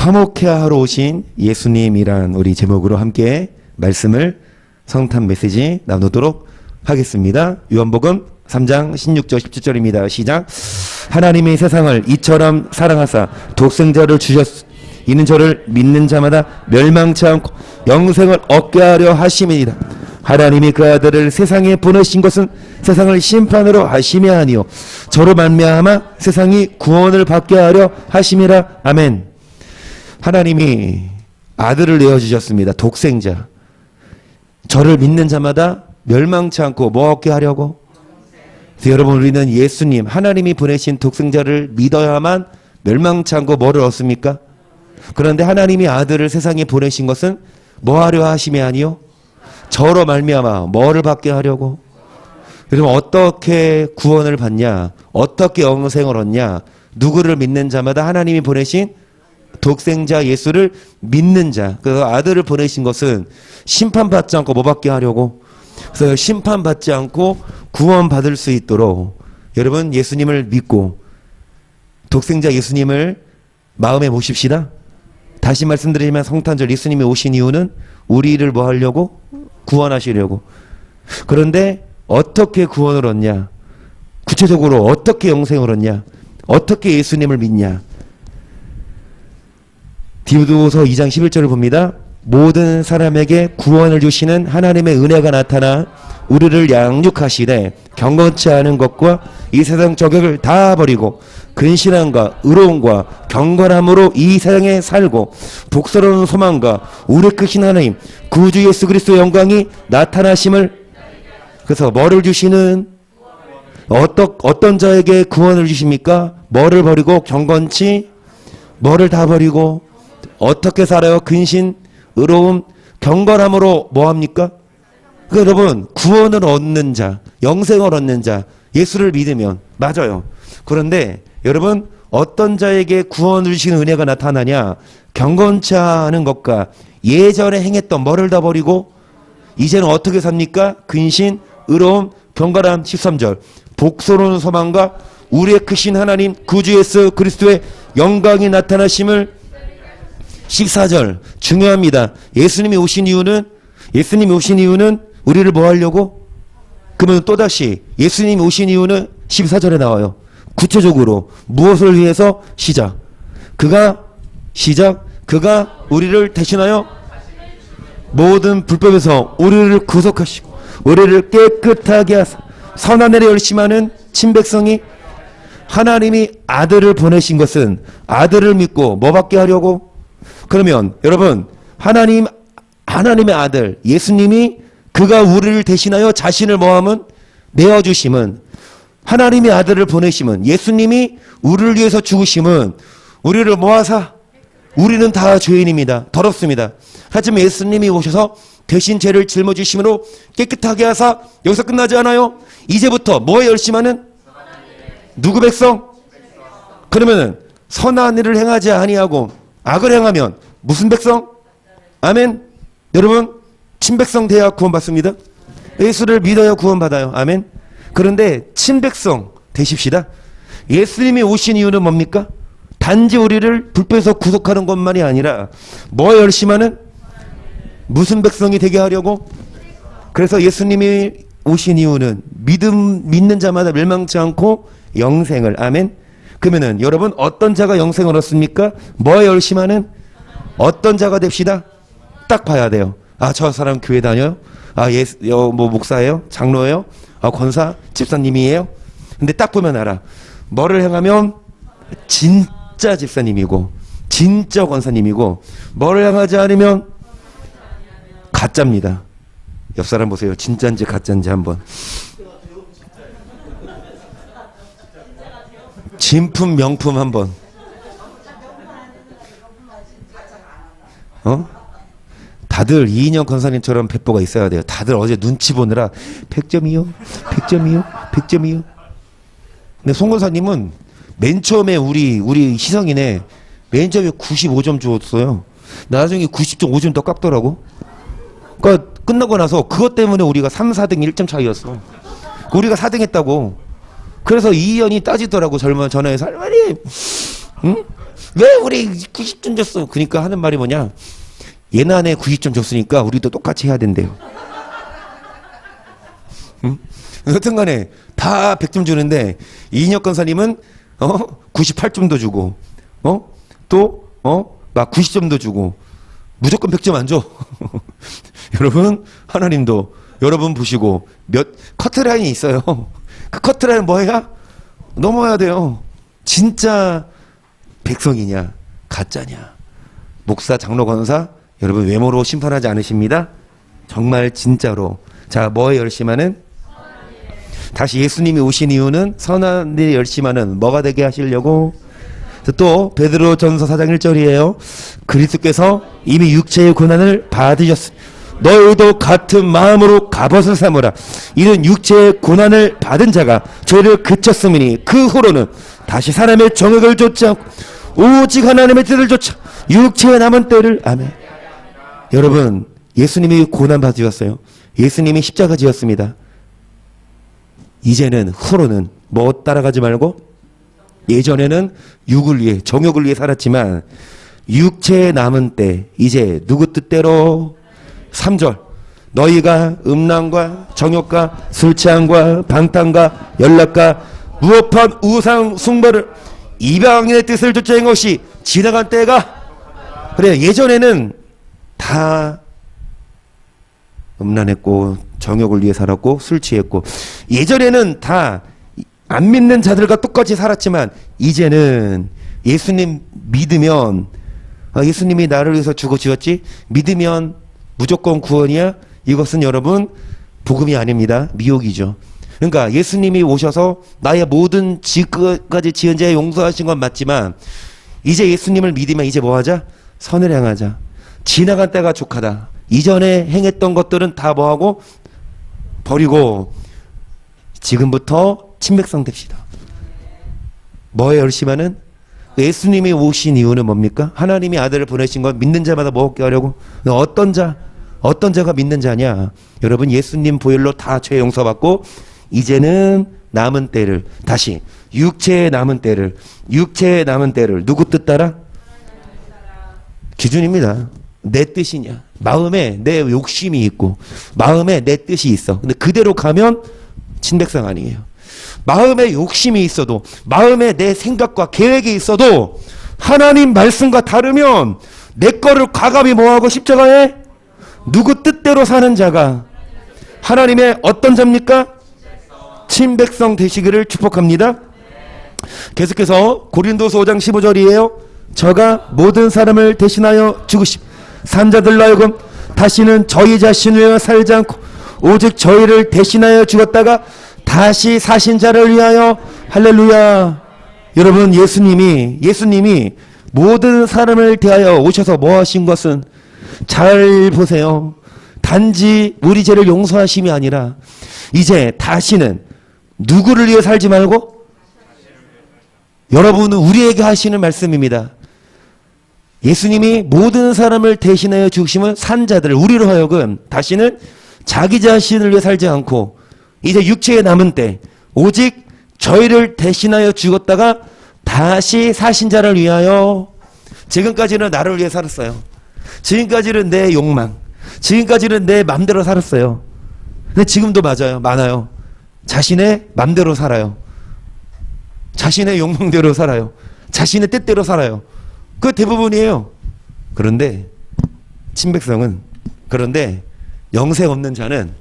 화목해 하러 오신 예수님이란 우리 제목으로 함께 말씀을 성탄 메시지 나누도록 하겠습니다. 요한복음 3장 16절 17절입니다. 시작. 하나님이 세상을 이처럼 사랑하사 독생자를 주셨 이는 저를 믿는 자마다 멸망치 않고 영생을 얻게 하려 하심이니라. 하나님이 그 아들을 세상에 보내신 것은 세상을 심판으로 하심이 아니요 저로 말미암아 세상이 구원을 받게 하려 하심이라. 아멘. 하나님이 아들을 내어주셨습니다. 독생자. 저를 믿는 자마다 멸망치 않고 뭐 얻게 하려고? 그래서 여러분, 우리는 예수님, 하나님이 보내신 독생자를 믿어야만 멸망치 않고 뭐를 얻습니까? 그런데 하나님이 아들을 세상에 보내신 것은 뭐 하려 하심이 아니요 저로 말미암아 뭐를 받게 하려고? 그럼 어떻게 구원을 받냐? 어떻게 영생을 얻냐? 누구를 믿는 자마다 하나님이 보내신 독생자 예수를 믿는 자. 그래서 아들을 보내신 것은 심판받지 않고 뭐 받게 하려고? 그래서 심판받지 않고 구원받을 수 있도록 여러분, 예수님을 믿고 독생자 예수님을 마음에 모십시다. 다시 말씀드리지만 성탄절 예수님이 오신 이유는 우리를 뭐 하려고? 구원하시려고. 그런데 어떻게 구원을 얻냐? 구체적으로 어떻게 영생을 얻냐? 어떻게 예수님을 믿냐? 디도서 2장 11절을 봅니다. 모든 사람에게 구원을 주시는 하나님의 은혜가 나타나 우리를 양육하시되 경건치 않은 것과 이 세상 저격을 다 버리고 근신함과 의로움과 경건함으로 이 세상에 살고 복스러운 소망과 우리 크신 하나님 구주 예수 그리스도의 영광이 나타나심을. 그래서 뭐를 주시는? 어떤 자에게 구원을 주십니까? 뭐를 버리고? 경건치 뭐를 다 버리고 어떻게 살아요? 근신, 의로움, 경건함으로 뭐 합니까? 여러분, 구원을 얻는 자, 영생을 얻는 자, 예수를 믿으면 맞아요. 그런데 여러분, 어떤 자에게 구원을 주시는 은혜가 나타나냐? 경건치 않은 것과 예전에 행했던 뭐를 다 버리고 이제는 어떻게 삽니까? 근신, 의로움, 경건함. 13절. 복스러운 소망과 우리의 크신 하나님 구주 예수 그리스도의 영광이 나타나심을. 14절. 중요합니다. 예수님이 오신 이유는 우리를 뭐 하려고? 그러면 또다시 예수님이 오신 이유는 14절에 나와요. 구체적으로 무엇을 위해서? 그가 우리를 대신하여 모든 불법에서 우리를 구속하시고 우리를 깨끗하게 하사 선한 일에 열심하는 친백성이. 하나님이 아들을 보내신 것은 아들을 믿고 뭐 받게 하려고? 그러면 여러분, 하나님의 아들 예수님이 그가 우리를 대신하여 자신을 뭐함은? 내어주심은, 하나님의 아들을 보내심은, 예수님이 우리를 위해서 죽으심은 우리를 모아사, 우리는 다 죄인입니다. 더럽습니다. 하지만 예수님이 오셔서 대신 죄를 짊어지심으로 깨끗하게 하사. 여기서 끝나지 않아요. 이제부터 뭐에 열심하는? 누구 백성? 그러면은 선한 일을 행하지 아니하고 악을 행하면 무슨 백성? 아멘. 여러분, 친백성 돼야 구원받습니다. 예수를 믿어야 구원받아요. 아멘. 그런데 친백성 되십시다. 예수님이 오신 이유는 뭡니까? 단지 우리를 불법에서 구속하는 것만이 아니라 뭐에 열심하는? 무슨 백성이 되게 하려고? 그래서 예수님이 오신 이유는 믿는 자마다 멸망치 않고 영생을. 아멘. 그러면은 여러분, 어떤 자가 영생을 얻습니까? 뭐에 열심하는? 어떤 자가 됩시다. 딱 봐야 돼요. 아, 저 사람 교회 다녀요? 아, 뭐 목사예요? 장로예요? 아, 권사? 집사님이에요? 근데 딱 보면 알아. 뭐를 행하면 진짜 집사님이고 진짜 권사님이고, 뭐를 행하지 않으면 가짜입니다. 옆 사람 보세요. 진짜인지 가짜인지 한번. 진품 명품 한번. 다들 이인영 권사님처럼 배포가 있어야 돼요. 다들 어제 눈치 보느라 100점이요 100점이요. 근데 송 권사님은 맨 처음에 우리 희성이네 맨 처음에 95점 줬어요. 나중에 90.5점 더 깎더라고. 그러니까 끝나고 나서 그것 때문에 우리가 3, 4등 1점 차이였어. 우리가 4등 했다고. 그래서 이희연이 따지더라고. 전화해서 할머니, 응? 왜 우리 90점 줬어? 그러니까 하는 말이 뭐냐? 얘네안에 90점 줬으니까 우리도 똑같이 해야 된대요. 응? 여튼 간에 다 100점 주는데 이인혁 권사님은 98점도 주고 또 막 90점도 주고 무조건 100점 안 줘. 여러분 하나님도 여러분 보시고 몇 커트라인이 있어요. 그 커트라인 뭐야? 넘어야 돼요. 진짜 백성이냐 가짜냐. 목사 장로 권사 여러분 외모로 심판하지 않으십니다. 정말 진짜로. 자, 뭐에 열심하는? 다시 예수님이 오신 이유는 선한 일에 열심하는 뭐가 되게 하시려고? 또 베드로 전서 4장 1절이에요. 그리스도께서 이미 육체의 고난을 받으셨으니 너희도 같은 마음으로 갑옷을 삼으라. 이는 육체의 고난을 받은 자가 죄를 그쳤음이니 그 후로는 다시 사람의 정욕을 좇지 않고 오직 하나님의 뜻을 좇아 육체에 남은 때를. 아멘. 여러분 예수님이 고난 받으셨어요. 예수님이 십자가 지었습니다. 이제는 후로는 뭐 따라가지 말고, 예전에는 육을 위해 정욕을 위해 살았지만 육체에 남은 때 이제 누구 뜻대로. 3절 너희가 음란과 정욕과 술 취함과 방탕과 연락과 무법한 우상 숭배를 이방인의 뜻을 좇아 한 것이 지나간 때가. 그래, 예전에는 다 음란했고 정욕을 위해 살았고 술 취했고 예전에는 다 안 믿는 자들과 똑같이 살았지만 이제는 예수님 믿으면 예수님이 나를 위해서 죽어주셨지 믿으면 무조건 구원이야? 이것은 여러분 복음이 아닙니다. 미혹이죠. 그러니까 예수님이 오셔서 나의 모든 지금까지 지은 죄 용서하신 건 맞지만 이제 예수님을 믿으면 이제 뭐 하자? 선을 행하자. 지나간 때가 족하다. 이전에 행했던 것들은 다 뭐하고? 버리고 지금부터 친백성 됩시다. 뭐에 열심하는? 예수님이 오신 이유는 뭡니까? 하나님이 아들을 보내신 건 믿는 자마다 먹게 하려고. 어떤 자가 믿는 자냐? 여러분 예수님 보혈로 다 죄 용서받고 이제는 남은 때를 다시 육체에 남은 때를 누구 뜻 따라? 기준입니다. 내 뜻이냐? 마음에 내 욕심이 있고 마음에 내 뜻이 있어. 근데 그대로 가면 친백성 아니에요. 마음에 욕심이 있어도 마음에 내 생각과 계획이 있어도 하나님 말씀과 다르면 내 거를 과감히 뭐하고 십자가에 누구 뜻대로 사는 자가 하나님의 어떤 자입니까? 친백성 되시기를 축복합니다. 계속해서 고린도서 5장 15절이에요. 저가 모든 사람을 대신하여 죽으심 산자들로 하여금 다시는 저희 자신을 위하여 살지 않고 오직 저희를 대신하여 죽었다가 다시 사신 자를 위하여. 할렐루야. 여러분 예수님이 모든 사람을 대하여 오셔서 뭐 하신 것은 잘 보세요. 단지 우리 죄를 용서하심이 아니라 이제 다시는 누구를 위해 살지 말고 여러분은 우리에게 하시는 말씀입니다. 예수님이 모든 사람을 대신하여 죽으시면 산 자들을 우리로 하여금 다시는 자기 자신을 위해 살지 않고 이제 육체에 남은 때 오직 저희를 대신하여 죽었다가 다시 사신 자를 위하여. 지금까지는 나를 위해 살았어요. 지금까지는 내 욕망, 지금까지는 내 맘대로 살았어요. 근데 지금도 맞아요. 많아요. 자신의 맘대로 살아요. 자신의 욕망대로 살아요. 자신의 뜻대로 살아요. 그 대부분이에요. 그런데 영생 없는 자는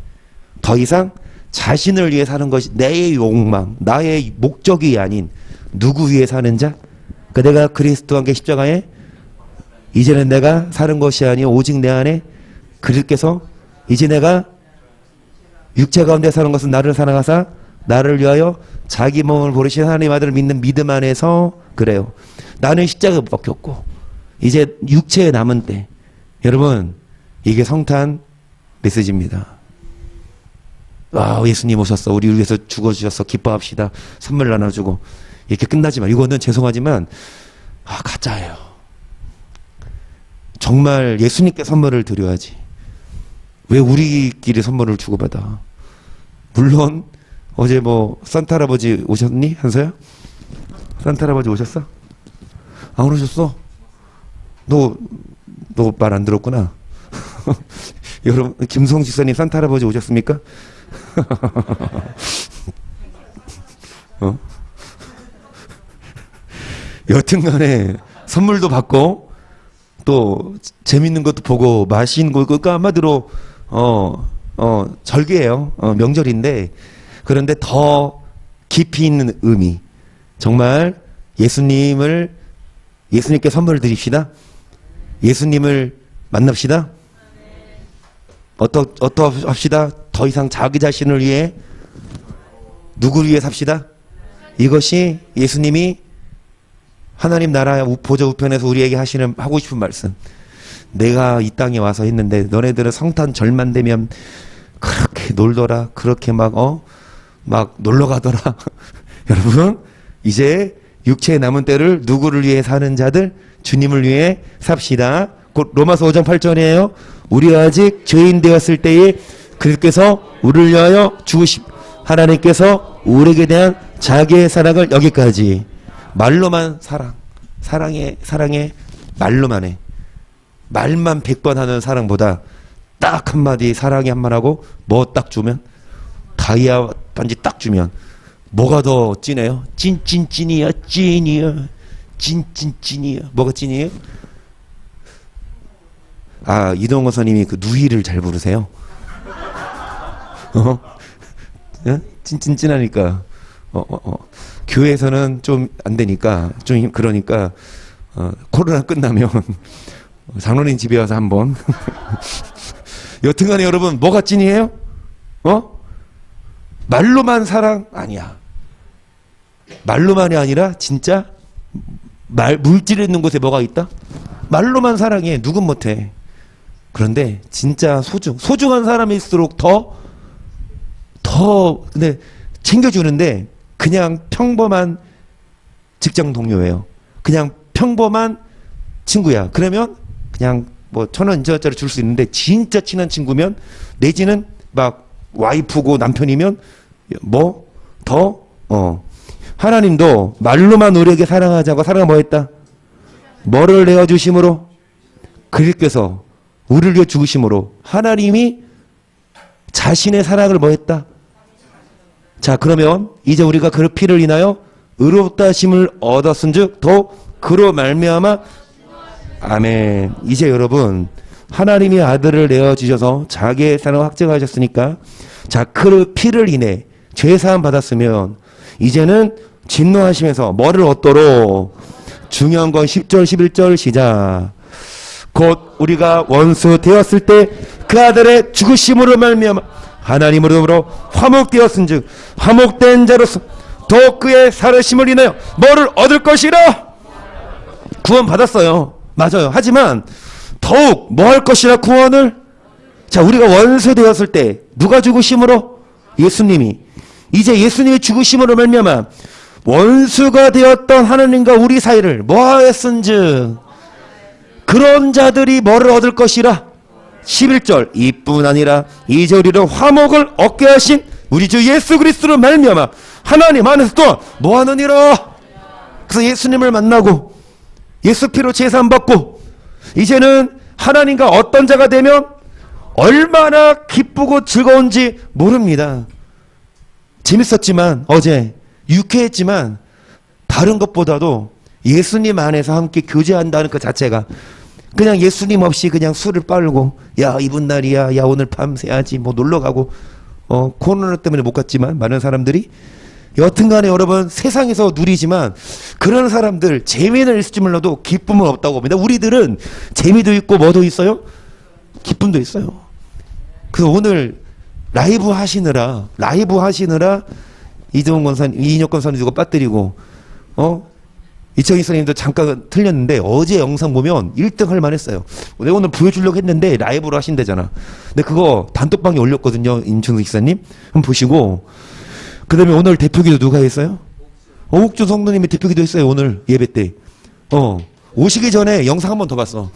더 이상 자신을 위해 사는 것이 내 욕망, 나의 목적이 아닌 누구 위해 사는 자? 내가 그리스도와 함께 십자가에 이제는 내가 사는 것이 아니요 오직 내 안에 그리스도께서 이제 내가 육체 가운데 사는 것은 나를 사랑하사 나를 위하여 자기 몸을 버리신 하나님 아들을 믿는 믿음 안에서. 그래요. 나는 십자가 못 박혔고 이제 육체에 남은 때. 여러분 이게 성탄 메시지입니다. 예수님 오셨어. 우리 위해서 죽어주셨어. 기뻐합시다. 선물 나눠주고 이렇게 끝나지만 이거는 죄송하지만 가짜예요. 정말 예수님께 선물을 드려야지. 왜 우리끼리 선물을 주고받아? 물론 어제 산타 할아버지 오셨니? 한서야? 산타 할아버지 오셨어? 안 오셨어? 너 말 안 들었구나. 여러분, 김성 집사님 산타 할아버지 오셨습니까? 여튼간에 선물도 받고 또 재밌는 것도 보고 맛있는 거, 그러니까 한마디로 절기예요. 명절인데, 그런데 더 깊이 있는 의미, 정말 예수님께 선물을 드립시다. 예수님을 만납시다. 합시다. 더 이상 자기 자신을 위해, 누구를 위해 삽시다. 이것이 예수님이 하나님 나라 보좌 우편에서 우리에게 하고 싶은 말씀. 내가 이 땅에 와서 했는데 너네들은 성탄 절만 되면 그렇게 놀더라, 그렇게 막 놀러 가더라. 여러분, 이제 육체의 남은 때를 누구를 위해 사는 자들, 주님을 위해 삽시다. 곧 로마서 5장 8절이에요. 우리가 아직 죄인 되었을 때에 그리스도께서 우리를 위하여 하나님께서 우리에게 대한 자기의 사랑을 여기까지, 말로만 사랑해 말로만 해. 말만 100번 하는 사랑보다 딱 한마디 사랑해 한말 하고 뭐 딱 주면, 다이아 반지 딱 주면 뭐가 더 찐해요? 찐이야. 뭐가 찐이에요? 이동건 선생님이 그 누이를 잘 부르세요. 찐하니까 교회에서는 좀 안 되니까, 좀 그러니까 코로나 끝나면 장로님 집에 와서 한번. 여튼간에 여러분, 뭐가 찐이에요? 말로만 사랑 아니야. 말로만이 아니라 진짜 물질에 있는 곳에 뭐가 있다? 말로만 사랑해. 누군 못해. 그런데 진짜 소중한 사람일수록 더 근데 챙겨주는데, 그냥 평범한 직장 동료예요. 그냥 평범한 친구야. 그러면 그냥 뭐 1,000원, 2,000원짜리 줄 수 있는데, 진짜 친한 친구면, 내지는 막 와이프고 남편이면 하나님도 말로만 우리에게 사랑하자고, 사랑을 뭐 했다? 뭐를 내어주심으로? 그리스도께서 우리를 위해 죽으심으로 하나님이 자신의 사랑을 뭐 했다? 자, 그러면 이제 우리가 그 피를 인하여 의롭다 하심을 얻었은즉 더 그로 말미암아, 아멘. 이제 여러분, 하나님이 아들을 내어주셔서 자기의 사랑을 확증하셨으니까, 자, 그 피를 인해 죄사함 받았으면 이제는 진노하시면서 뭐를 얻도록? 중요한 건 10절 11절 시작. 곧 우리가 원수 되었을 때 그 아들의 죽으심으로 말미암아 하나님으로 화목되었은즉 화목된 자로서 더욱 그의 살으심을 인하여 뭐를 얻을 것이라? 구원 받았어요. 맞아요. 하지만 더욱 뭐 할 것이라? 구원을. 자, 우리가 원수 되었을 때 누가 죽으심으로? 예수님이. 이제 예수님의 죽으심으로 말미암아 원수가 되었던 하나님과 우리 사이를 뭐 했은즉 그런 자들이 뭐를 얻을 것이라? 11절. 이뿐 아니라 이절이로 화목을 얻게 하신 우리 주 예수 그리스도로 말미암아 하나님 안에서 또 뭐 하느니라? 그래서 예수님을 만나고 예수 피로 제사함 받고, 이제는 하나님과 어떤 자가 되면 얼마나 기쁘고 즐거운지 모릅니다. 재밌었지만, 어제 유쾌했지만, 다른 것보다도 예수님 안에서 함께 교제한다는 그 자체가, 그냥 예수님 없이 그냥 술을 빨고, 야 이분 날이야, 야 오늘 밤새야지, 뭐 놀러가고, 코로나 때문에 못 갔지만 많은 사람들이, 여튼간에 여러분, 세상에서 누리지만 그런 사람들 재미는 있을지 몰라도 기쁨은 없다고 봅니다. 우리들은 재미도 있고 뭐도 있어요? 기쁨도 있어요. 그래서 오늘 라이브 하시느라 이인혁 권사님 누가 빠뜨리고 이청희 선생님도 잠깐 틀렸는데, 어제 영상 보면 1등 할 만했어요. 내가 오늘 보여주려고 했는데 라이브로 하신대잖아. 근데 그거 단톡방에 올렸거든요. 임충수 기사님 한번 보시고. 그 다음에 오늘 대표기도 누가 했어요? 오욱준 성도님이 대표기도 했어요. 오늘 예배 때. 오시기 전에 영상 한 번 더 봤어.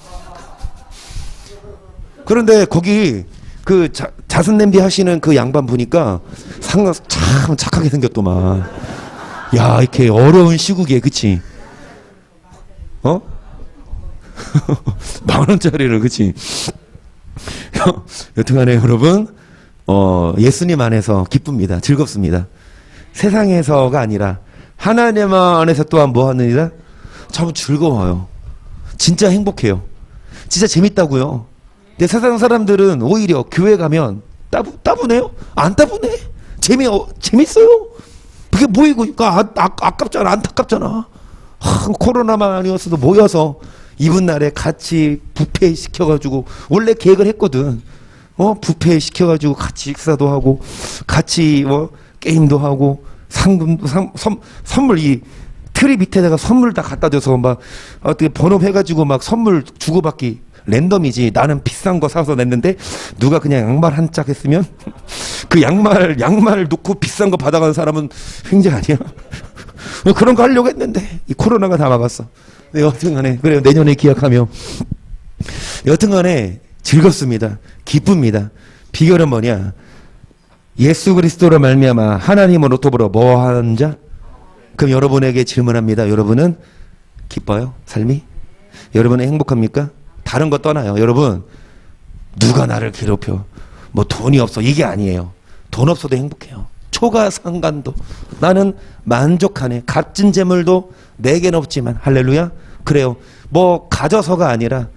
그런데 거기 그 자선 냄비 하시는 그 양반 보니까 참 착하게 생겼더만. 야, 이렇게 어려운 시국에, 그치? 어? 만 원짜리를, 그치? 여튼간에 여러분, 예수님 안에서 기쁩니다. 즐겁습니다. 세상에서가 아니라 하나님 안에서 또한 뭐 하느니라? 참 즐거워요. 진짜 행복해요. 진짜 재밌다고요. 근데 세상 사람들은 오히려 교회 가면 따분해요? 안 따분해. 재밌어요. 그게 뭐이고, 아깝잖아. 안타깝잖아. 코로나만 아니었어도 모여서 이분 날에 같이 뷔페 시켜가지고, 원래 계획을 했거든. 뷔페 시켜가지고 같이 식사도 하고, 같이 게임도 하고, 상금도, 선물, 이 트리 밑에다가 선물 다 갖다 줘서 막, 어떻게 번호해가지고 막 선물 주고받기 랜덤이지. 나는 비싼 거 사서 냈는데, 누가 그냥 양말 한 짝 했으면, 그 양말 놓고 비싼 거 받아가는 사람은 횡재 아니야? 그런 거 하려고 했는데, 이 코로나가 다 막았어. 여튼간에, 그래요. 내년에 기약하며. 여튼간에 즐겁습니다. 기쁩니다. 비결은 뭐냐? 예수 그리스도로 말미암아 하나님으로 더불어 뭐하는 자? 그럼 여러분에게 질문합니다. 여러분은 기뻐요? 삶이? 여러분은 행복합니까? 다른 거 떠나요. 여러분, 누가 나를 괴롭혀? 뭐 돈이 없어. 이게 아니에요. 돈 없어도 행복해요. 초가 상관도. 나는 만족하네. 값진 재물도 내게는 없지만. 할렐루야. 그래요. 뭐 가져서가 아니라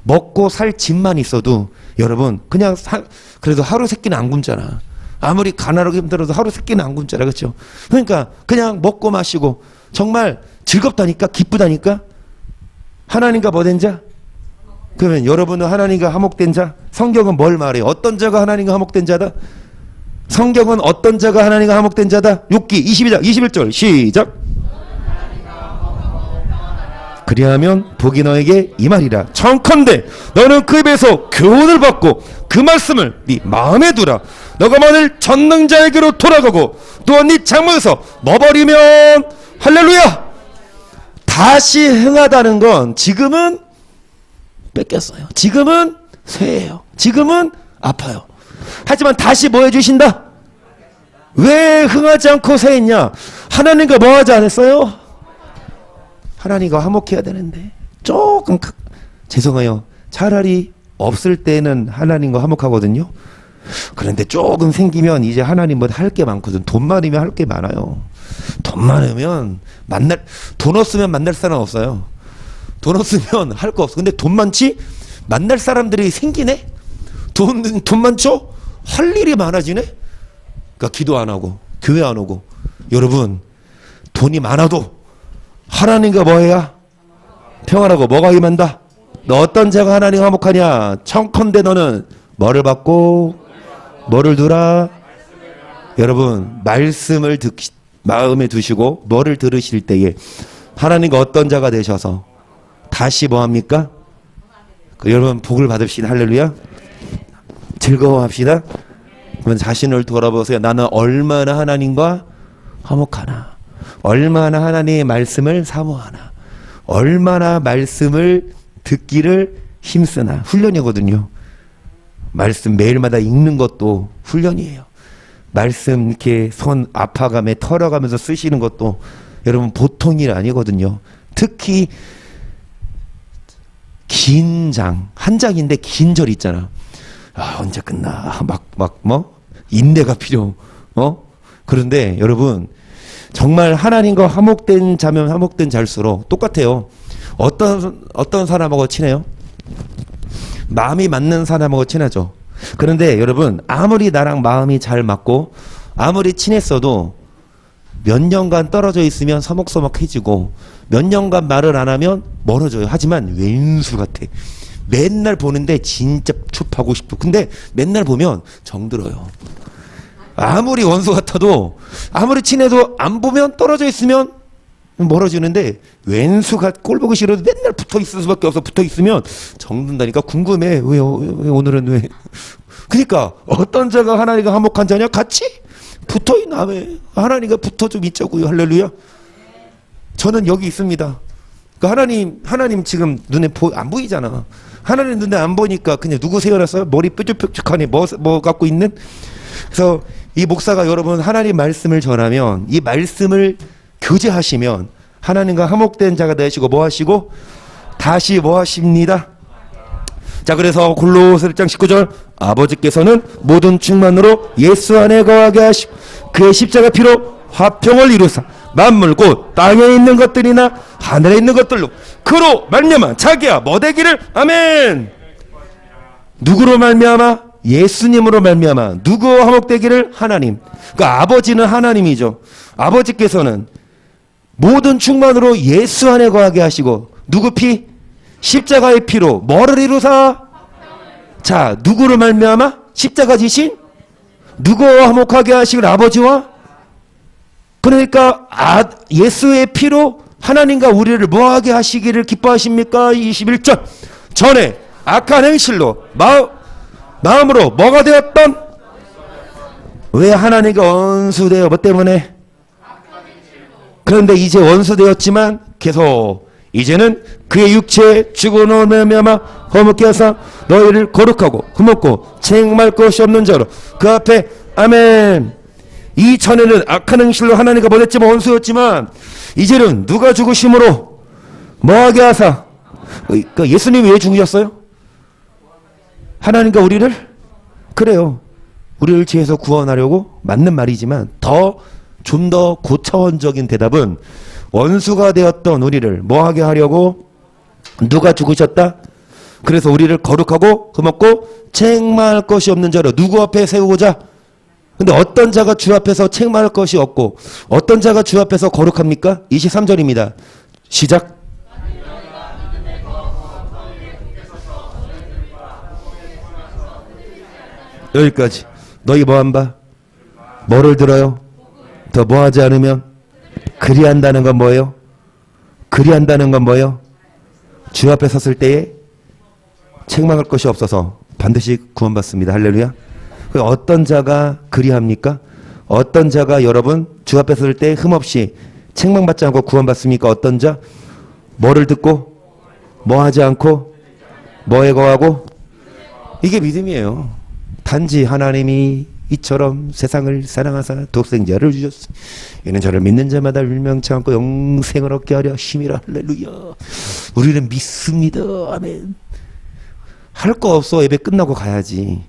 먹고 살 집만 있어도 여러분 그냥 그래도 하루 세 끼는 안 굶잖아. 아무리 가난하고 힘들어도 하루 세 끼는 안 굶잖아. 그렇죠? 그러니까 그냥 먹고 마시고 정말 즐겁다니까, 기쁘다니까. 하나님과 뭐 된 자? 그러면 여러분은 하나님과 화목된 자? 성경은 뭘 말해요? 어떤 자가 하나님과 화목된 자다? 성경은 어떤 자가 하나님과 화목된 자다? 욥기 22장 21절 시작. 그리하면 복이 너에게 임하리라. 청컨대 너는 그 입에서 교훈을 받고 그 말씀을 네 마음에 두라. 너가 만일 전능자에게로 돌아가고 또한 네 장막에서 넣어버리면 할렐루야. 다시 흥하다는 건 지금은 뺏겼어요. 지금은 쇠예요. 지금은 아파요. 하지만 다시 뭐 해주신다? 왜 흥하지 않고 쇠했냐? 하나님과 뭐 하지 않았어요? 하나님과 화목해야 되는데 조금 죄송해요. 차라리 없을 때는 하나님과 화목하거든요. 그런데 조금 생기면 이제 하나님 뭐 할 게 많거든. 돈 많으면 할 게 많아요. 돈 많으면 돈 없으면 만날 사람 없어요. 돈 없으면 할 거 없어. 근데 돈 많지? 만날 사람들이 생기네? 돈 많죠? 할 일이 많아지네? 그러니까 기도 안 하고 교회 안 오고. 여러분, 돈이 많아도 하나님과 뭐 해야? 평안하고. 뭐가 임한다? 너 어떤 자가 하나님 화목하냐? 청컨대 너는 뭐를 받고 뭐를 두라? 여러분, 말씀을 마음에 두시고 뭐를 들으실 때에 하나님과 어떤 자가 되셔서 다시 뭐 합니까? 여러분 복을 받읍시다. 할렐루야. 즐거워합시다. 그러면 자신을 돌아보세요. 나는 얼마나 하나님과 화목하나, 얼마나 하나님의 말씀을 사모하나, 얼마나 말씀을 듣기를 힘쓰나. 훈련이거든요. 말씀 매일마다 읽는 것도 훈련이에요. 말씀 이렇게 손 아파감에 털어가면서 쓰시는 것도 여러분 보통 일 아니거든요. 특히 긴 장, 한 장인데 긴 절 있잖아. 아, 언제 끝나? 인내가 필요. 그런데 여러분, 정말 하나님과 화목된 자면 화목된 자일수록 똑같아요. 어떤 사람하고 친해요? 마음이 맞는 사람하고 친하죠. 그런데 여러분, 아무리 나랑 마음이 잘 맞고 아무리 친했어도 몇 년간 떨어져 있으면 서먹서먹해지고 몇 년간 말을 안 하면 멀어져요. 하지만 왼수 같아. 맨날 보는데 진짜 춥하고 싶고, 근데 맨날 보면 정들어요. 아무리 원수 같아도, 아무리 친해도 안 보면 떨어져 있으면 멀어지는데, 왼수가 꼴 보기 싫어도 맨날 붙어 있을 수밖에 없어. 붙어 있으면 정든다니까. 궁금해. 왜 오늘은 왜? 그러니까 어떤 자가 하나님과 화목한 자냐? 같이 붙어 있나? 왜? 하나님과 붙어 좀 있자고요. 할렐루야. 저는 여기 있습니다. 그러니까 하나님 지금 눈에 안 보이잖아. 하나님 눈에 안 보니까 그냥 누구 세워놨어요? 머리 뾰족뾰족하네. 뭐 갖고 있는? 그래서 이 목사가 여러분 하나님 말씀을 전하면, 이 말씀을 교제하시면 하나님과 화목된 자가 되시고 뭐 하시고 다시 뭐 하십니다. 자, 그래서 골로새 1장 19절 아버지께서는 모든 충만으로 예수 안에 거하게 하시고 그의 십자가 피로 화평을 이루사 만물 곧 땅에 있는 것들이나 하늘에 있는 것들로 그로 말미암아 자기야 뭐 되기를. 아멘. 누구로 말미암아? 예수님으로 말미암아. 누구와 화목되기를? 하나님. 그러니까 아버지는 하나님이죠. 아버지께서는 모든 충만으로 예수 안에 거하게 하시고 누구 피? 십자가의 피로 뭐를 이루사? 자, 누구로 말미암아? 십자가 지신? 누구와 화목하게 하시길? 아버지와? 그러니까 예수의 피로 하나님과 우리를 뭐하게 하시기를 기뻐하십니까? 21절 전에 악한 행실로 마음으로 뭐가 되었던? 왜 하나님과 원수되어? 뭐 때문에? 그런데 이제 원수되었지만 계속 이제는 그의 육체에 죽어놓은 말미암아 허물게 하사 너희를 거룩하고 흠없고 책망할 것이 없는 자로 그 앞에. 아멘. 이전에는 악한 행실로 하나님과 뭐랬지만 원수였지만 이제는 누가 죽으심으로 뭐하게 하사. 그러니까 예수님이 왜 죽으셨어요? 하나님과 우리를? 그래요, 우리를 죄에서 구원하려고. 맞는 말이지만 좀 더 고차원적인 대답은 원수가 되었던 우리를 뭐하게 하려고 누가 죽으셨다? 그래서 우리를 거룩하고 흠없고 책망할 것이 없는 자로 누구 앞에 세우고자. 근데 어떤 자가 주 앞에서 책망할 것이 없고 어떤 자가 주 앞에서 거룩합니까? 23절입니다. 시작. 여기까지. 너희 뭐한 바? 뭐를 들어요? 더 뭐하지 않으면? 그리한다는 건 뭐예요? 그리한다는 건 뭐예요? 주 앞에 섰을 때에 책망할 것이 없어서 반드시 구원받습니다. 할렐루야. 어떤 자가 그리합니까? 어떤 자가 여러분 주 앞에 설 때 흠없이 책망받지 않고 구원받습니까? 어떤 자? 뭐를 듣고 뭐하지 않고 뭐에 거하고. 이게 믿음이에요. 단지 하나님이 이처럼 세상을 사랑하사 독생자를 주셨어. 이는 저를 믿는 자마다 멸망치 않고 영생을 얻게 하려 힘이라. 할렐루야. 우리는 믿습니다. 아멘. 할 거 없어. 예배 끝나고 가야지.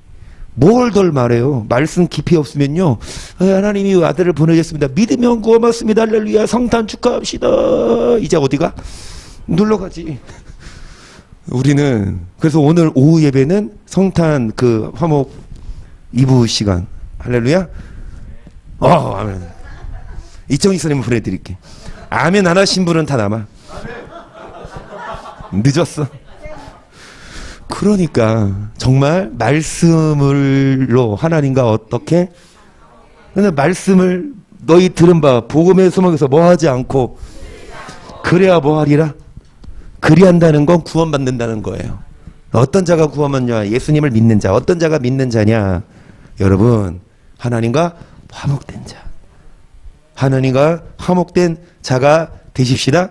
뭘 덜 말해요. 말씀 깊이 없으면요, 하나님이 아들을 보내셨습니다, 믿으면 구원받습니다, 할렐루야, 성탄 축하합시다, 이제 어디가? 놀러가지. 우리는 그래서 오늘 오후 예배는 성탄 그 화목 2부 시간. 할렐루야. 아멘. 이정희 선생님 보내드릴게. 아멘 안 하신 분은 다 남아. 늦었어. 그러니까 정말 말씀을로 하나님과 어떻게. 근데 말씀을 너희 들은 바 복음의 소망에서 뭐하지 않고 그래야 뭐하리라. 그리한다는 건 구원받는다는 거예요. 어떤 자가 구원받냐? 예수님을 믿는 자. 어떤 자가 믿는 자냐? 여러분, 하나님과 화목된 자. 하나님과 화목된 자가 되십시다.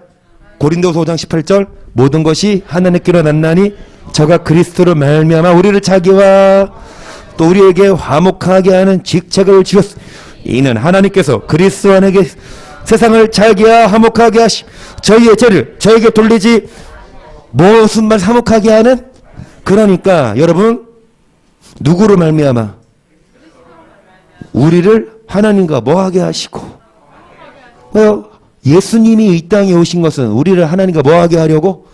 고린도서 5장 18절 모든 것이 하나님께로 났나니 저가 그리스도로 말미암아 우리를 자기와 또 우리에게 화목하게 하는 직책을 주셨으. 이는 하나님께서 그리스도 안에게 세상을 자기와 화목하게 하시 저희의 죄를 저에게 돌리지. 무슨 말 화목하게 하는? 그러니까 여러분, 누구로 말미암아? 우리를 하나님과 뭐하게 하시고. 예수님이 이 땅에 오신 것은 우리를 하나님과 뭐하게 하려고?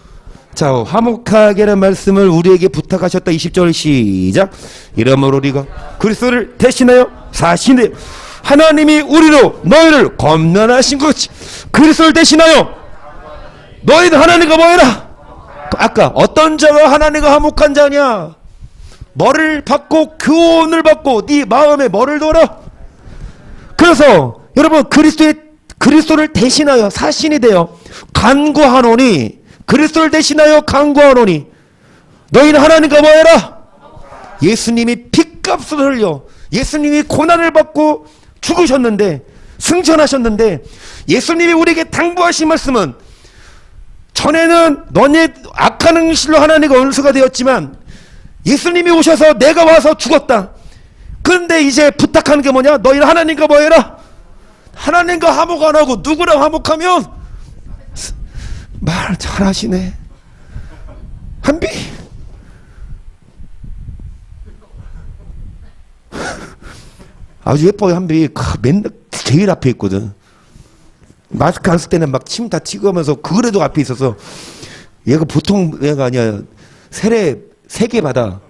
자, 화목하게라는 말씀을 우리에게 부탁하셨다. 20절 시작. 이러므로 우리가 그리스도를 대신하여 사신에 하나님이 우리로 너희를 검난하신 것이 그리스도를 대신하여 너희는 하나님과 뭐해라? 아까 어떤 자가 하나님과 화목한 자냐? 뭐를 받고 교훈을 받고 네 마음에 뭐를 둬라? 그래서 여러분, 그리스도를 대신하여 사신이 되어 간구하노니, 그리스도를 대신하여 간구하노니 너희는 하나님과 뭐해라? 예수님이 핏값을 흘려 예수님이 고난을 받고 죽으셨는데, 승천하셨는데, 예수님이 우리에게 당부하신 말씀은 전에는 너네 악한 행실로 하나님과 원수가 되었지만 예수님이 오셔서 내가 와서 죽었다. 그런데 이제 부탁하는 게 뭐냐? 너희는 하나님과 뭐해라? 하나님과 화목 안 하고 누구랑 화목하면? 말 잘하시네. 한비. 아주 예뻐요, 한비. 맨날 제일 앞에 있거든. 마스크 안 쓸 때는 막 침 다 튀고하면서 그래도 앞에 있어서 얘가 보통 애가 아니야. 세례 3개 받아.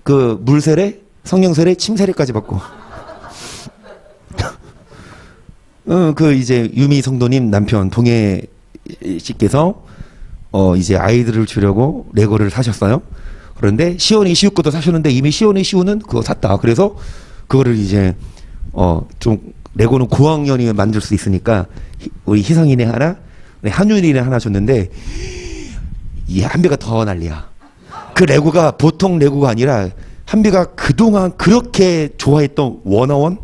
그 물세례, 성령세례, 침세례까지 받고. 그 이제 유미 성도님 남편 동해 씨께서 이제 아이들을 주려고 레고를 사셨어요. 그런데 시온이 시우 것도 사셨는데 이미 시온이 시우는 그거 샀다. 그래서 그거를 이제 좀 레고는 고학년이 만들 수 있으니까 우리 희성이네 하나, 한윤이네 하나 줬는데 이 한비가 더 난리야. 그 레고가 보통 레고가 아니라 한비가 그동안 그렇게 좋아했던 원어원,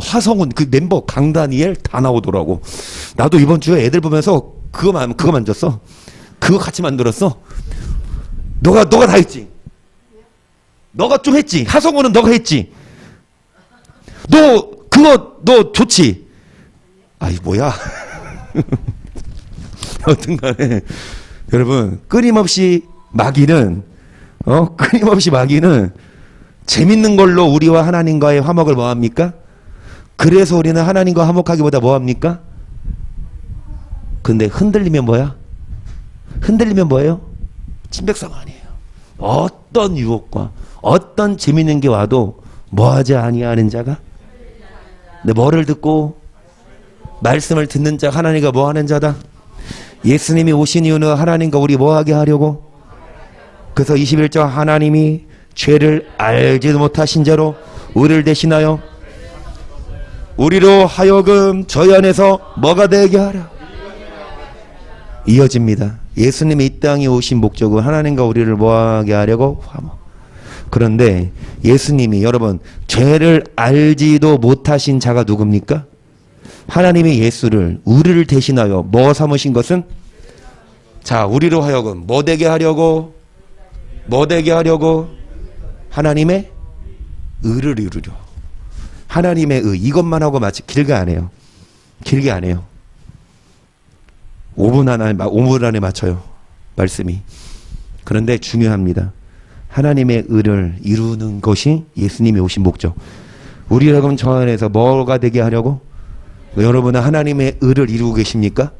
화성훈 그 멤버 강다니엘 다 나오더라고. 나도 이번 주에 애들 보면서 그거 만졌어. 그거 같이 만들었어. 너가 다 했지. 너가 좀 했지. 하성훈은 너가 했지. 너 좋지. 아이 뭐야. 여튼간에 여러분 끊임없이 마귀는 재밌는 걸로 우리와 하나님과의 화목을 뭐합니까? 그래서 우리는 하나님과 화목하기보다 뭐합니까? 근데 흔들리면 뭐야? 흔들리면 뭐예요? 침백성 아니에요. 어떤 유혹과 어떤 재밌는 게 와도 뭐하지 아니하는 자가? 내 뭐를 듣고 말씀을 듣는 자 하나님과 뭐하는 자다? 예수님이 오신 이유는 하나님과 우리 뭐하게 하려고? 그래서 21절 하나님이 죄를 알지도 못하신 자로 우리를 대신하여 우리로 하여금 저희 안에서 뭐가 되게 하라. 이어집니다. 예수님이 이 땅에 오신 목적은 하나님과 우리를 뭐하게 하려고? 화목. 그런데 예수님이 여러분 죄를 알지도 못하신 자가 누굽니까? 하나님이 예수를 우리를 대신하여 뭐 삼으신 것은? 자, 우리로 하여금 뭐 되게 하려고? 하나님의 의를 이루려. 하나님의 의. 이것만 하고 마치 길게 안 해요. 5분 안에 맞춰요. 말씀이. 그런데 중요합니다. 하나님의 의를 이루는 것이 예수님이 오신 목적. 우리라 그럼 저 안에서 뭐가 되게 하려고? 여러분은 하나님의 의를 이루고 계십니까?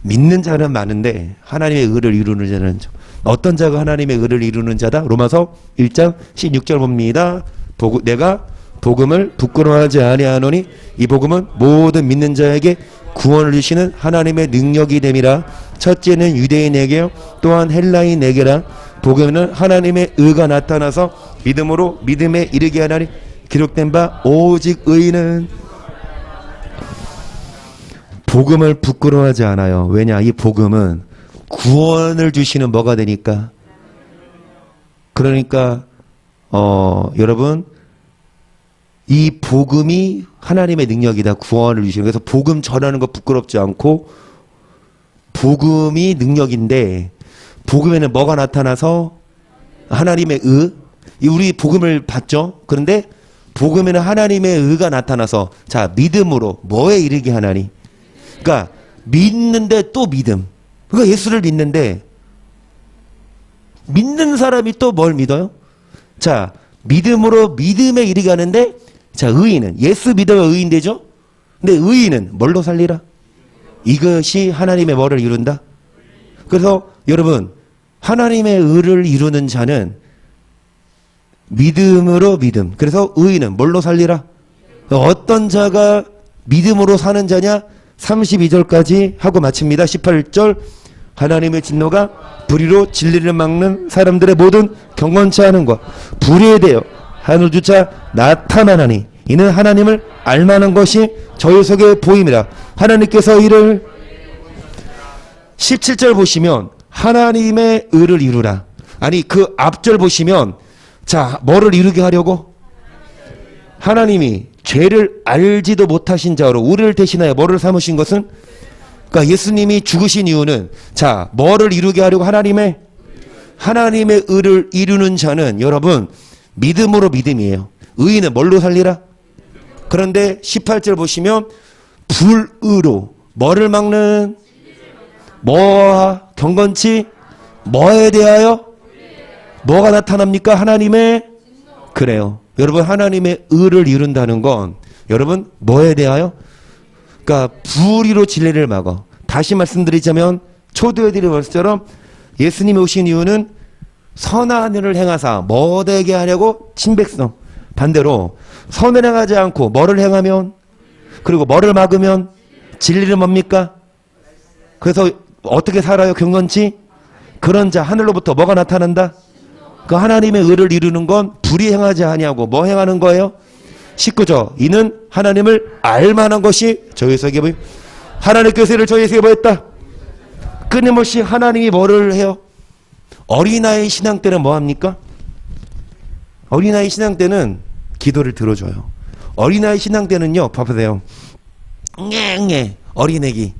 믿는 자는 많은데 하나님의 의를 이루는 자는 어떤 자가 하나님의 의를 이루는 자다? 로마서 1장 16절 봅니다. 내가 복음을 부끄러워하지 아니하노니 이 복음은 모든 믿는 자에게 구원을 주시는 하나님의 능력이 됨이라. 첫째는 유대인에게요 또한 헬라인에게라. 복음은 하나님의 의가 나타나서 믿음으로 믿음에 이르게 하나니 기록된 바 오직 의인은 복음을 부끄러워하지 않아요. 왜냐? 이 복음은 구원을 주시는 뭐가 되니까. 그러니까 여러분 이 복음이 하나님의 능력이다. 구원을 주시는. 그래서 복음 전하는 거 부끄럽지 않고 복음이 능력인데 복음에는 뭐가 나타나서 하나님의 의. 우리 복음을 받죠. 그런데 복음에는 하나님의 의가 나타나서 자 믿음으로 뭐에 이르게 하나니. 그러니까 믿는데 또 믿음. 그러니까 예수를 믿는데 믿는 사람이 또 뭘 믿어요? 자 믿음으로 믿음에 이르게 하는데 자 의인은 예수 믿어야 의인 되죠? 근데 의인은 뭘로 살리라? 이것이 하나님의 뭐를 이룬다? 그래서 여러분 하나님의 의를 이루는 자는 믿음으로 믿음. 그래서 의인은 뭘로 살리라? 어떤 자가 믿음으로 사는 자냐? 32절까지 하고 마칩니다. 18절 하나님의 진노가 불의로 진리를 막는 사람들의 모든 경건치 않은 것 불의에 대하여 하늘주차 나타나나니 이는 하나님을 알만한 것이 저희 속에 보임이라. 하나님께서 이를 17절 보시면 하나님의 의를 이루라. 아니 그 앞절 보시면 자 뭐를 이루게 하려고? 하나님이 죄를 알지도 못하신 자로 우리를 대신하여 뭐를 삼으신 것은? 그러니까 예수님이 죽으신 이유는 자 뭐를 이루게 하려고? 하나님의 의를 이루는 자는 여러분 믿음으로 믿음이에요. 의인은 뭘로 살리라? 그런데 18절 보시면 불의로 뭐를 막는? 뭐와 경건치? 뭐에 대하여? 뭐가 나타납니까? 하나님의 그래요. 여러분 하나님의 의를 이룬다는 건 여러분 뭐에 대하여? 그러니까 불의로 진리를 막어. 다시 말씀드리자면 초대들의 말씀처럼 예수님이 오신 이유는 선한 일을 행하사 뭐 되게 하려고? 친백성. 반대로 선을 행하지 않고 뭐를 행하면? 그리고 뭐를 막으면? 진리는 뭡니까? 그래서 어떻게 살아요? 경건치? 그런 자 하늘로부터 뭐가 나타난다? 그 하나님의 의를 이루는 건 불의 행하지 아니하고 뭐 행하는 거예요? 19절. 이는 하나님을 알만한 것이 저희에게 보임. 하나님께서 이를 저희에게 보였다. 끊임없이 하나님이 뭐를 해요? 어린아이 신앙 때는 뭐 합니까? 어린아이 신앙 때는 기도를 들어줘요. 어린아이 신앙 때는요, 봐보세요. 녜녜 어린애기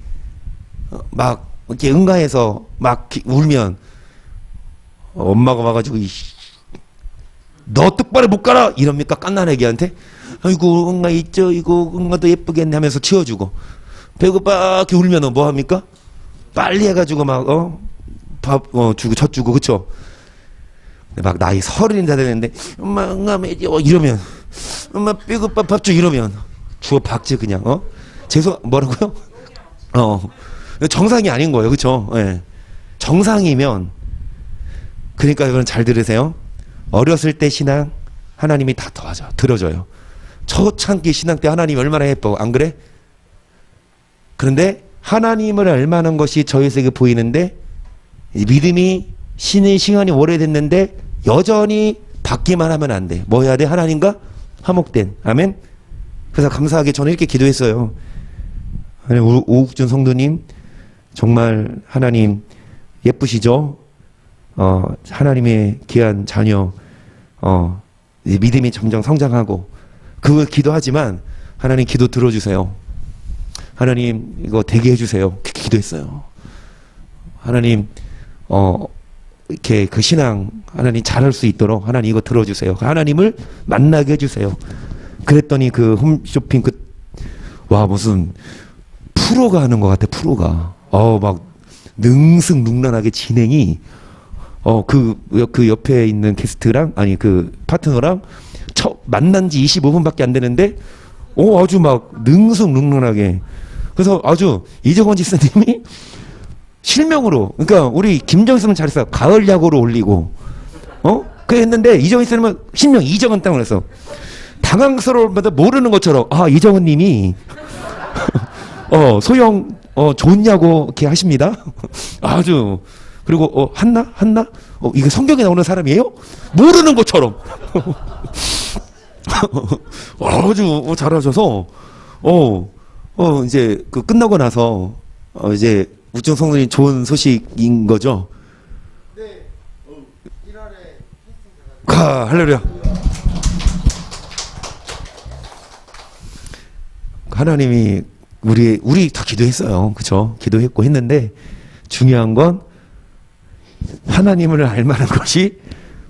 막 이렇게 응가해서 막 울면 엄마가 와가지고 너 똑바로 못 가라 이럽니까? 깐난애기한테. 아이고 응가 있죠, 이거 응가도 예쁘겠네 하면서 치워주고, 배고파 이렇게 울면 뭐 합니까? 빨리 해가지고 막 밥 주고 젖 주고, 그쵸? 막 나이 30이 다 되는데 엄마 응가 매겨 이러면, 엄마 배고파 밥 줘 이러면 주워 박지 그냥. 죄송 뭐라고요? 정상이 아닌 거예요, 그쵸? 예. 정상이면, 그러니까 여러분 잘 들으세요. 어렸을 때 신앙 하나님이 다 도와줘, 들어줘요. 초창기 신앙 때 하나님 얼마나 예뻐, 안 그래? 그런데 하나님을 알만한 것이 저희에게 보이는데 믿음이 신의 시간이 오래됐는데 여전히 받기만 하면 안 돼. 뭐 해야 돼? 하나님과 화목된. 아멘. 그래서 감사하게 저는 이렇게 기도했어요. 오국준 성도님 정말 하나님 예쁘시죠? 하나님의 귀한 자녀, 믿음이 점점 성장하고, 그거 기도하지만 하나님 기도 들어주세요. 하나님 이거 되게 해주세요. 기도했어요. 하나님 이렇게 그 신앙 하나님 잘할 수 있도록 하나님 이거 들어주세요. 하나님을 만나게 해주세요. 그랬더니 그 홈쇼핑 와 무슨 프로가 하는 것 같아. 프로가 막 능승능란하게 진행이, 그 옆에 있는 게스트랑, 아니 그 파트너랑 만난 지 25분밖에 안 되는데 아주 막 능승능란하게. 그래서 아주 이정원 지사님이 실명으로, 그러니까 우리 김정희님은 잘했어. 가을 야구로 올리고 그 했는데 이정희 씨는 실명 이정은 땅을 해서 당황스러울마다 모르는 것처럼 이정은님이 소영 좋냐고 이렇게 하십니다. 아주. 그리고 한나 이게 성경에 나오는 사람이에요? 모르는 것처럼 아주 잘하셔서 이제 그 끝나고 나서 이제 우정 성도님 좋은 소식인 거죠. 네. 1월에 할렐루야. 하나님이 우리 다 기도했어요. 그쵸? 기도했고 했는데 중요한 건 하나님을 알만한 것이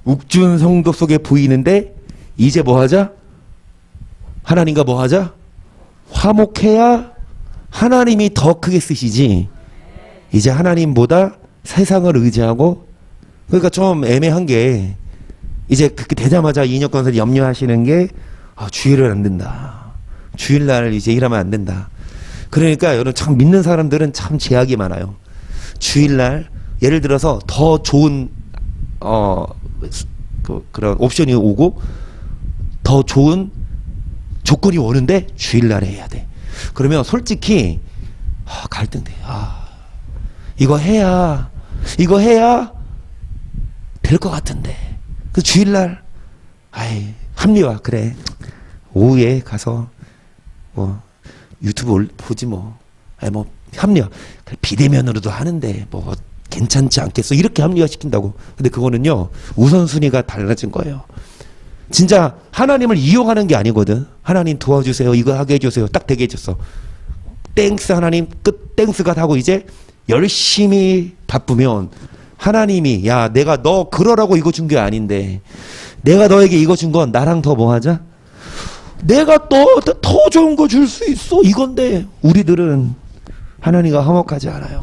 욱준 성도 속에 보이는데 이제 뭐 하자? 하나님과 뭐 하자? 화목해야 하나님이 더 크게 쓰시지. 이제 하나님보다 세상을 의지하고, 그러니까 좀 애매한 게 이제 그렇게 되자마자 이인혁 권사님 염려하시는 게 주일을 안 된다. 주일날 이제 일하면 안 된다. 그러니까 여러분 참 믿는 사람들은 참 제약이 많아요. 주일날 예를 들어서 더 좋은 그런 옵션이 오고 더 좋은 조건이 오는데 주일날에 해야 돼. 그러면 솔직히 갈등돼. 이거 해야 될 것 같은데 그 주일날 합리화. 그래 오후에 가서 뭐 유튜브 보지 뭐 합리화. 비대면으로도 하는데 뭐 괜찮지 않겠어 이렇게 합리화시킨다고. 근데 그거는요 우선순위가 달라진 거예요. 진짜 하나님을 이용하는 게 아니거든. 하나님 도와주세요, 이거 하게 해주세요, 딱 되게 해줬어. 땡스 하나님 끝 땡스가 하고 이제 열심히 바쁘면 하나님이 야 내가 너 그러라고 이거 준 게 아닌데 내가 너에게 이거 준 건 나랑 더 뭐 하자? 내가 더 좋은 거 줄 수 있어 이건데. 우리들은 하나님과 화목하지 않아요.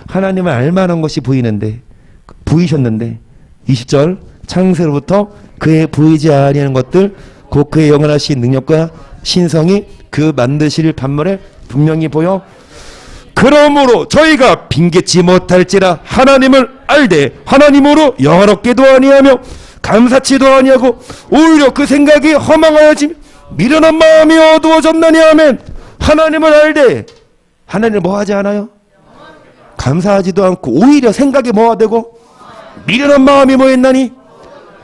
하나님을 알만한 것이 보이셨는데 20절 창세로부터 그의 보이지 아니하는 것들 곧 그의 영원하신 능력과 신성이 그 만드실 반면에 분명히 보여 그러므로 저희가 빙계치 못할지라 하나님을 알되 하나님으로 영화롭게도 아니하며 감사치도 아니하고 오히려 그 생각이 허망하여지며 미련한 마음이 어두워졌나니 아멘. 하나님을 알되 하나님을 뭐하지 않아요? 감사하지도 않고 오히려 생각이 뭐가 되고 미련한 마음이 뭐했나니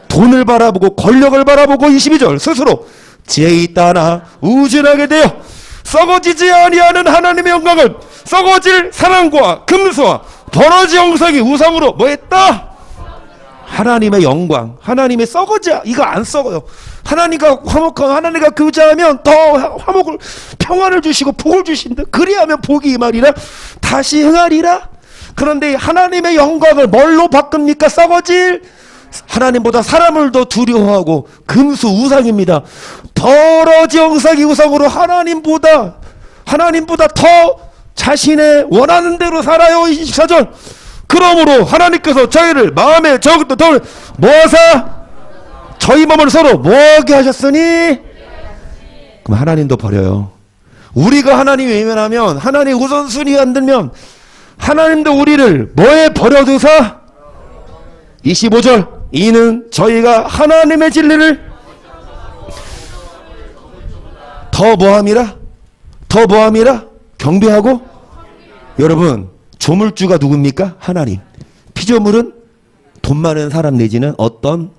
돈을 바라보고 권력을 바라보고 22절 스스로 지혜 있다 하나 우진하게 되어 썩어지지 아니하는 하나님의 영광을 썩어질 사랑과 금수와 버러지 형상이 우상으로 뭐했다? 하나님의 영광, 하나님의 썩어져 이거 안 썩어요. 하나님과 화목하고 하나님과 교제하면 더 화목을 평안을 주시고 복을 주신다. 그리하면 복이 임하리라 다시 흥하리라. 그런데 하나님의 영광을 뭘로 바꿉니까? 썩어질 하나님보다 사람을 더 두려워하고 금수 우상입니다. 버러지 형상이 우상으로 하나님보다 더 자신의 원하는 대로 살아요. 24절 그러므로 하나님께서 저희를 마음에 저것도 더 모아사 저희 몸을 서로 뭐하게 하셨으니 그럼 하나님도 버려요. 우리가 하나님 외면하면 하나님 우선순위 안 들면 하나님도 우리를 뭐에 버려두사 25절 이는 저희가 하나님의 진리를 더 뭐함이라 경배하고 여러분 조물주가 누굽니까? 하나님. 피조물은 돈 많은 사람 내지는 어떤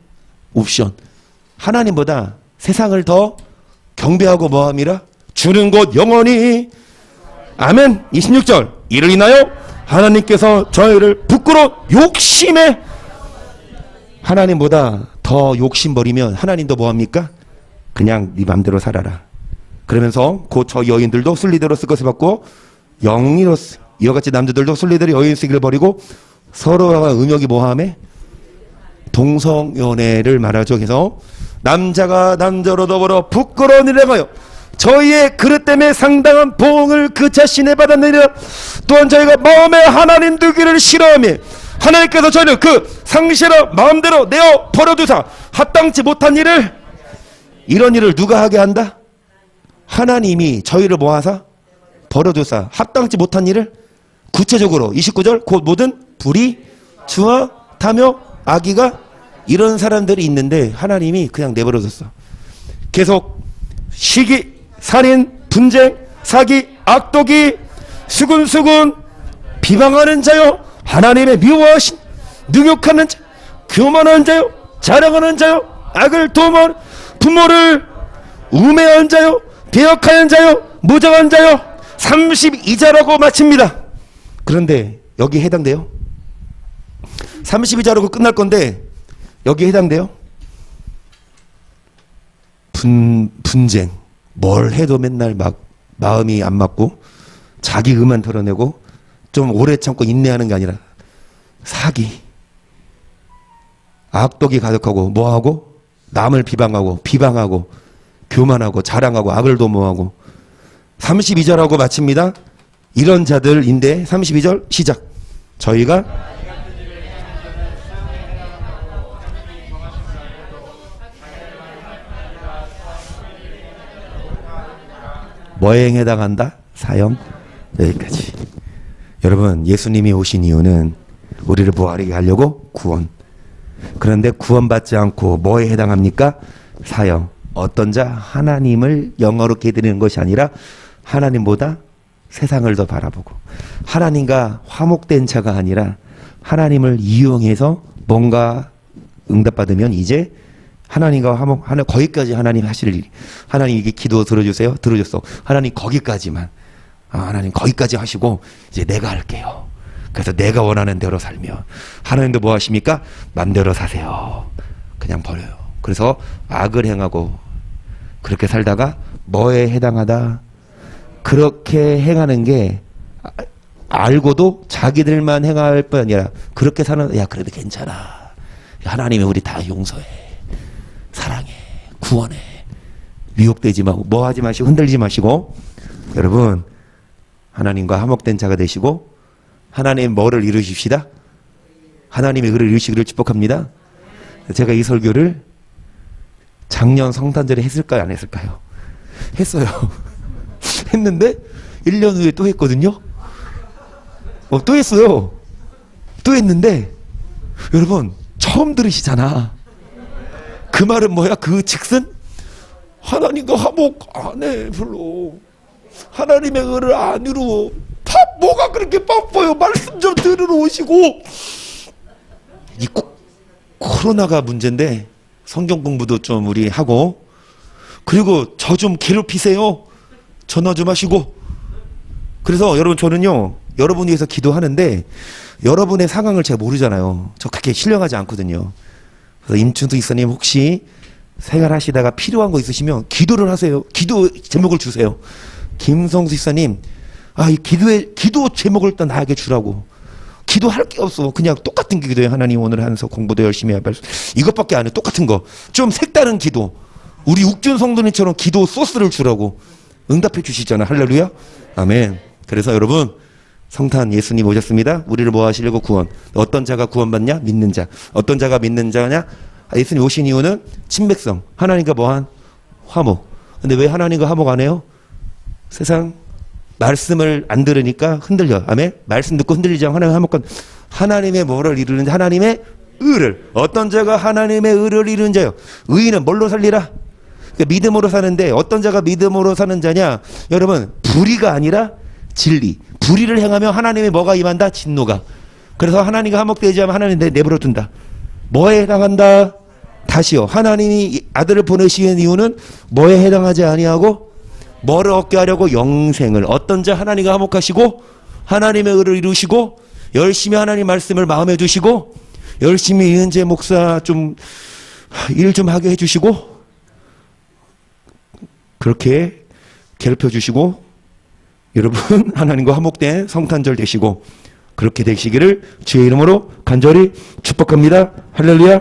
옵션. 하나님보다 세상을 더 경배하고 뭐함이라 주는 곳 영원히 아멘. 26절 이를 인하여 하나님께서 저희를 부끄러운 욕심에 하나님보다 더 욕심 버리면 하나님도 뭐합니까? 그냥 네 맘대로 살아라. 그러면서 곧 저 여인들도 순리대로 쓸 것을 받고 영리로 이와 같이 남자들도 순리대로 여인 쓰기를 버리고 서로가 음욕이 뭐함에 동성연애를 말하죠. 그래서 남자가 남자로 더불어 부끄러운 일을 행하여 저희의 그릇 때문에 상당한 보응을 그 자신에 받았느니라. 또한 저희가 마음에 하나님 두기를 싫어하며 하나님께서 저희를 그 상실한 마음대로 내어 버려두사 합당치 못한 일을 이런 일을 누가 하게 한다? 하나님이 저희를 모아서 버려두사 합당치 못한 일을 구체적으로 29절 곧 모든 불의 주와 탐욕 악의가 이런 사람들이 있는데 하나님이 그냥 내버려뒀어. 계속 시기 살인 분쟁 사기 악독이 수군수군 비방하는 자요 하나님의 미워하신 능욕하는 자 교만한 자요 자랑하는 자요 악을 도모하는 부모를 우매한 자요 배역하는 자요 무정한 자요 32자라고 마칩니다. 그런데 여기 해당돼요? 32자라고 끝날 건데 여기 해당돼요? 분쟁 뭘 해도 맨날 막 마음이 안 맞고 자기 의만 털어내고 좀 오래 참고 인내하는 게 아니라 사기 악독이 가득하고 뭐하고 남을 비방하고 교만하고 자랑하고 악을 도모하고 32절하고 마칩니다. 이런 자들인데 32절 시작 저희가 뭐에 해당한다? 사형. 여기까지. 여러분 예수님이 오신 이유는 우리를 뭐하게 하려고? 구원. 그런데 구원받지 않고 뭐에 해당합니까? 사형. 어떤 자? 하나님을 영어롭게 드리는 것이 아니라 하나님보다 세상을 더 바라보고 하나님과 화목된 자가 아니라 하나님을 이용해서 뭔가 응답받으면 이제 하나님과 화목 하나 거기까지 하나님 하실 일. 하나님 이게 기도 들어주세요. 들어줬어. 하나님 거기까지만. 하나님 거기까지 하시고 이제 내가 할게요. 그래서 내가 원하는 대로 살면 하나님도 뭐 하십니까? 맘대로 사세요. 그냥 버려요. 그래서 악을 행하고 그렇게 살다가 뭐에 해당하다? 그렇게 행하는 게 알고도 자기들만 행할 뿐 아니라 그렇게 사는 야 그래도 괜찮아. 하나님이 우리 다 용서해. 사랑해. 구원해. 미혹되지 마고 뭐 하지 마시고 흔들지 마시고 여러분 하나님과 화목된 자가 되시고 하나님 뭐를 이루십시다? 하나님의 의를 이루시기를 축복합니다. 제가 이 설교를 작년 성탄절에 했을까요? 안 했을까요? 했어요. 했는데 1년 후에 또 했거든요. 또 했어요. 또 했는데 여러분 처음 들으시잖아. 그 말은 뭐야? 그 즉슨 하나님과 화목 안 해. 별로 하나님의 의를 안 이루어. 뭐가 그렇게 바빠요? 말씀 좀 들으러 오시고. 이 코로나가 문제인데 성경 공부도 좀 우리 하고, 그리고 저 좀 괴롭히세요. 전화 좀 하시고. 그래서 여러분 저는요 여러분 위해서 기도하는데 여러분의 상황을 제가 모르잖아요. 저 그렇게 신령하지 않거든요. 그래서 임충수 이사님 혹시 생활하시다가 필요한 거 있으시면 기도를 하세요. 기도 제목을 주세요. 김성수 이사님, 이 기도 제목을 일단 나에게 주라고. 기도할 게 없어. 그냥 똑같은 기도해. 하나님 오늘 하면서 공부도 열심히 해봐. 이것밖에 안 해. 똑같은 거. 좀 색다른 기도. 우리 욱준 성도님처럼 기도 소스를 주라고. 응답해 주시잖아. 할렐루야. 아멘. 그래서 여러분 성탄 예수님 오셨습니다. 우리를 뭐 하시려고 구원. 어떤 자가 구원받냐? 믿는 자. 어떤 자가 믿는 자냐? 예수님 오신 이유는 친백성. 하나님과 뭐한? 화목. 근데 왜 하나님과 화목 안 해요? 세상 말씀을 안 들으니까 흔들려. 아멘. 말씀 듣고 흔들리지 않고 하나님의 화목한 하나님의 뭐를 이루는지 하나님의 의를. 어떤 자가 하나님의 의를 이루는 자요. 의인은 뭘로 살리라? 그러니까 믿음으로 사는데 어떤 자가 믿음으로 사는 자냐? 여러분 불의가 아니라 진리. 불의를 행하면 하나님의 뭐가 임한다? 진노가. 그래서 하나님과 화목되지 않으면 하나님 내버려 둔다. 뭐에 해당한다? 다시요. 하나님이 아들을 보내시는 이유는 뭐에 해당하지 아니하고 뭐를 얻게 하려고? 영생을. 어떤 자 하나님과 화목하시고 하나님의 의를 이루시고 열심히 하나님 말씀을 마음에 두시고 열심히 이은재 목사 좀 일 좀 하게 해주시고 그렇게 괴롭혀 주시고 여러분 하나님과 화목된 성탄절 되시고 그렇게 되시기를 주의 이름으로 간절히 축복합니다. 할렐루야.